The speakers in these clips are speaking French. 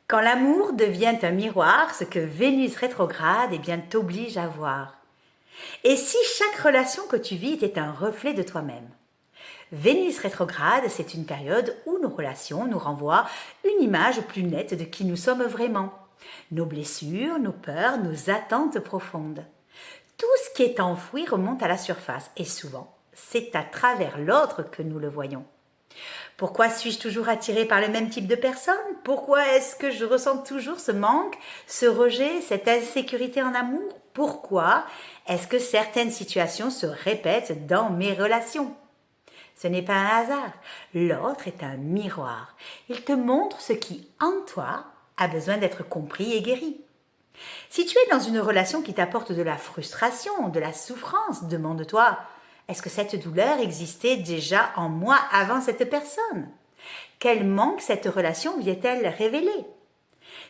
Quand l'amour devient un miroir, ce que Vénus rétrograde t'oblige à voir. Et si chaque relation que tu vis était un reflet de toi-même? Vénus rétrograde, c'est une période où nos relations nous renvoient une image plus nette de qui nous sommes vraiment. Nos blessures, nos peurs, nos attentes profondes. Tout ce qui est enfoui remonte à la surface et souvent, c'est à travers l'autre que nous le voyons. Pourquoi suis-je toujours attirée par le même type de personne? Pourquoi est-ce que je ressens toujours ce manque, ce rejet, cette insécurité en amour? Pourquoi est-ce que certaines situations se répètent dans mes relations? Ce n'est pas un hasard. L'autre est un miroir. Il te montre ce qui, en toi, a besoin d'être compris et guéri. Si tu es dans une relation qui t'apporte de la frustration, de la souffrance, demande-toi, est-ce que cette douleur existait déjà en moi avant cette personne? Quel manque cette relation vient-elle révéler?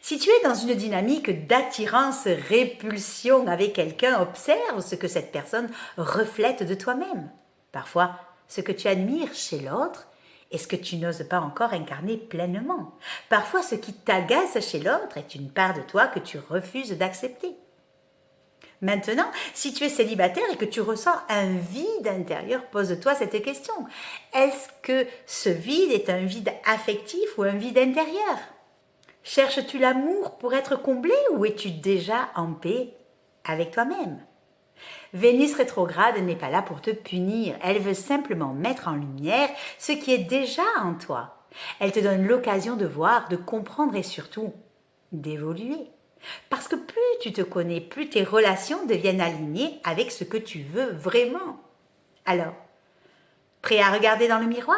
Si tu es dans une dynamique d'attirance-répulsion avec quelqu'un, observe ce que cette personne reflète de toi-même. Parfois, ce que tu admires chez l'autre est ce que tu n'oses pas encore incarner pleinement. Parfois, ce qui t'agace chez l'autre est une part de toi que tu refuses d'accepter. Maintenant, si tu es célibataire et que tu ressens un vide intérieur, pose-toi cette question. Est-ce que ce vide est un vide affectif ou un vide intérieur? Cherches-tu l'amour pour être comblé ou es-tu déjà en paix avec toi-même? Vénus rétrograde n'est pas là pour te punir, elle veut simplement mettre en lumière ce qui est déjà en toi. Elle te donne l'occasion de voir, de comprendre et surtout d'évoluer. Parce que plus tu te connais, plus tes relations deviennent alignées avec ce que tu veux vraiment. Alors, prêt à regarder dans le miroir?